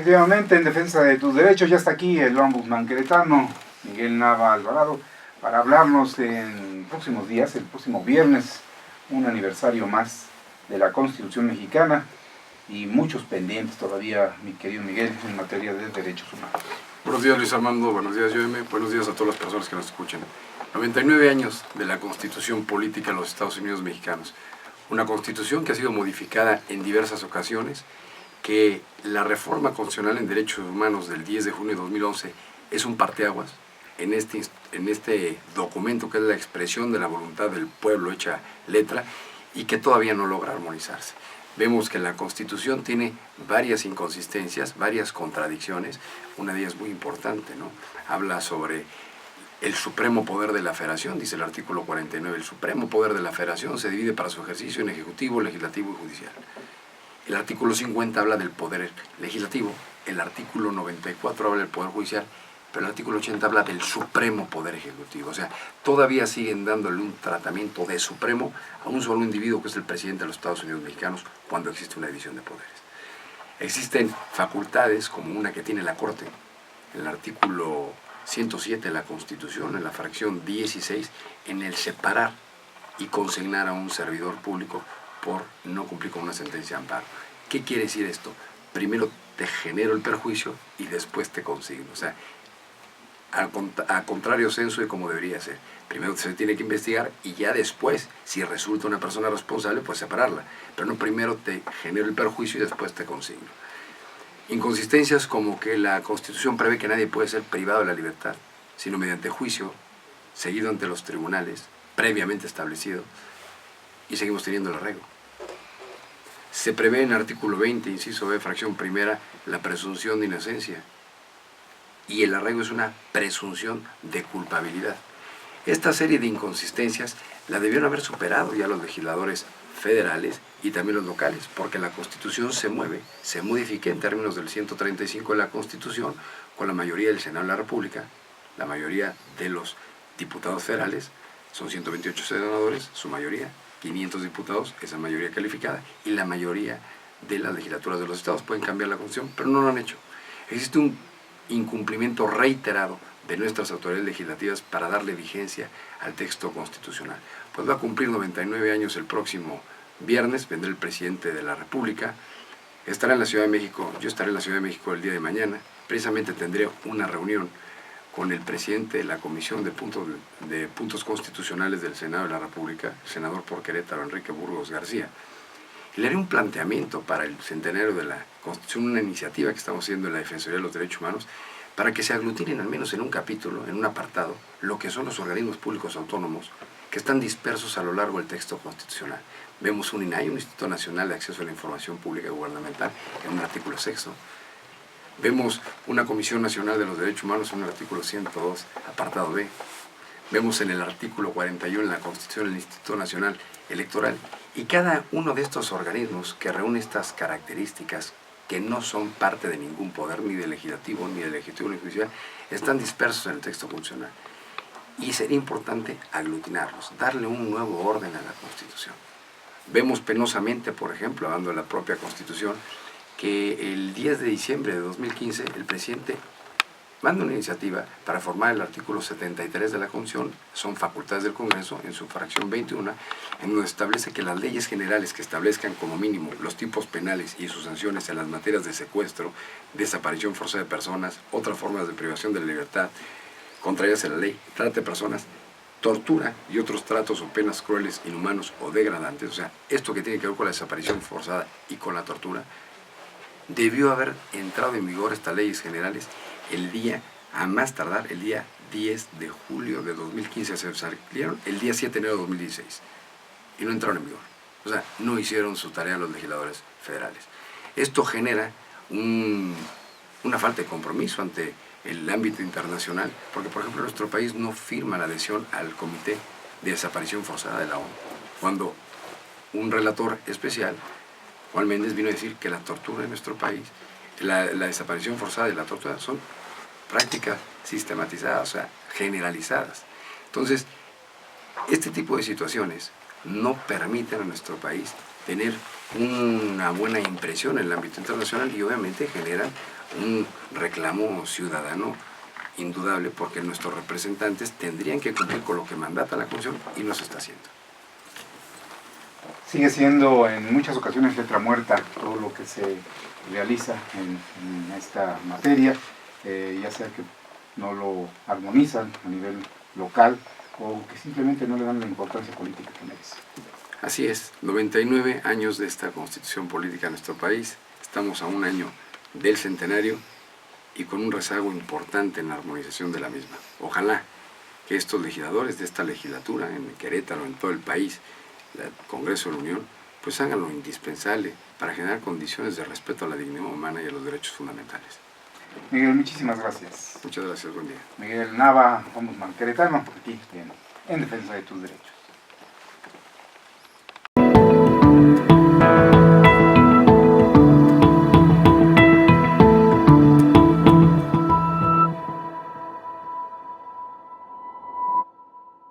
efectivamente, en defensa de tus derechos, ya está aquí el ombudsman queretano, Miguel Nava Alvarado, para hablarnos en próximos días, el próximo viernes, un aniversario más de la Constitución mexicana y muchos pendientes todavía, mi querido Miguel, en materia de derechos humanos. Buenos días, Luis Armando, buenos días, Joeme, buenos días a todas las personas que nos escuchan. 99 años de la Constitución Política de los Estados Unidos Mexicanos. Una Constitución que ha sido modificada en diversas ocasiones, que la reforma constitucional en derechos humanos del 10 de junio de 2011 es un parteaguas en este documento que es la expresión de la voluntad del pueblo hecha letra y que todavía no logra armonizarse. Vemos que la Constitución tiene varias inconsistencias, varias contradicciones. Una de ellas muy importante, ¿no? Habla sobre el supremo poder de la Federación, dice el artículo 49. El supremo poder de la Federación se divide para su ejercicio en ejecutivo, legislativo y judicial. El artículo 50 habla del poder legislativo, el artículo 94 habla del poder judicial, pero el artículo 80 habla del supremo poder ejecutivo. O sea, todavía siguen dándole un tratamiento de supremo a un solo individuo que es el presidente de los Estados Unidos mexicanos cuando existe una división de poderes. Existen facultades como una que tiene la Corte, el artículo 107 de la Constitución, en la fracción 16, en el separar y consignar a un servidor público por no cumplir con una sentencia de amparo. ¿Qué quiere decir esto? Primero te genero el perjuicio y después te consigno. O sea, a contrario censo de como debería ser. Primero se tiene que investigar y ya después, si resulta una persona responsable, pues separarla. Pero no primero te genero el perjuicio y después te consigno. Inconsistencias como que la Constitución prevé que nadie puede ser privado de la libertad, sino mediante juicio, seguido ante los tribunales, previamente establecido, y seguimos teniendo el arraigo. Se prevé en el artículo 20, inciso B, fracción primera, la presunción de inocencia. Y el arraigo es una presunción de culpabilidad. Esta serie de inconsistencias la debieron haber superado ya los legisladores federales y también los locales, porque la Constitución se mueve, se modifica en términos del 135 de la Constitución, con la mayoría del Senado de la República, la mayoría de los diputados federales, son 128 senadores, su mayoría, 500 diputados, esa mayoría calificada, y la mayoría de las legislaturas de los estados pueden cambiar la Constitución, pero no lo han hecho. Existe un incumplimiento reiterado de nuestras autoridades legislativas para darle vigencia al texto constitucional. Pues va a cumplir 99 años el próximo viernes, vendrá el presidente de la República, estará en la Ciudad de México, yo estaré en la Ciudad de México el día de mañana, precisamente tendré una reunión con el presidente de la Comisión de Puntos Constitucionales del Senado de la República, el senador por Querétaro, Enrique Burgos García. Le haré un planteamiento para el centenario de la Constitución, una iniciativa que estamos haciendo en la Defensoría de los Derechos Humanos, para que se aglutinen al menos en un capítulo, en un apartado, lo que son los organismos públicos autónomos que están dispersos a lo largo del texto constitucional. Vemos un INAI, un Instituto Nacional de Acceso a la Información Pública y Gubernamental, en un artículo 6. Vemos una Comisión Nacional de los Derechos Humanos en el artículo 102, apartado B. Vemos en el artículo 41 en la Constitución el Instituto Nacional Electoral. Y cada uno de estos organismos que reúne estas características, que no son parte de ningún poder, ni del legislativo, ni del ejecutivo, ni del judicial, están dispersos en el texto constitucional. Y sería importante aglutinarlos, darle un nuevo orden a la Constitución. Vemos penosamente, por ejemplo, hablando de la propia Constitución, que el 10 de diciembre de 2015 el presidente manda una iniciativa para formar el artículo 73 de la Constitución, son facultades del Congreso, en su fracción 21, en donde establece que las leyes generales que establezcan como mínimo los tipos penales y sus sanciones en las materias de secuestro, desaparición forzada de personas, otras formas de privación de la libertad, contrarias a la ley, trata de personas, tortura y otros tratos o penas crueles, inhumanos o degradantes, o sea, esto que tiene que ver con la desaparición forzada y con la tortura, debió haber entrado en vigor estas leyes generales a más tardar, el día 10 de julio de 2015, se salieron el día 7 de enero de 2016, y no entraron en vigor. O sea, no hicieron su tarea los legisladores federales. Esto genera una falta de compromiso ante el ámbito internacional, porque, por ejemplo, nuestro país no firma la adhesión al Comité de Desaparición Forzada de la ONU, cuando un relator especial, Juan Méndez, vino a decir que la tortura en nuestro país, la desaparición forzada y la tortura son prácticas sistematizadas, o sea, generalizadas. Entonces, este tipo de situaciones no permiten a nuestro país tener una buena impresión en el ámbito internacional y obviamente generan un reclamo ciudadano indudable, porque nuestros representantes tendrían que cumplir con lo que mandata la Constitución y no se está haciendo. Sigue siendo en muchas ocasiones letra muerta todo lo que se realiza en esta materia, ya sea que no lo armonizan a nivel local o que simplemente no le dan la importancia política que merece. Así es, 99 años de esta Constitución política en nuestro país, estamos a un año del centenario y con un rezago importante en la armonización de la misma. Ojalá que estos legisladores de esta legislatura, en Querétaro, en todo el país, el Congreso de la Unión, pues hagan lo indispensable para generar condiciones de respeto a la dignidad humana y a los derechos fundamentales. Miguel, muchísimas gracias. Muchas gracias, buen día. Miguel Nava, ombudsman queretano, aquí en defensa de tus derechos.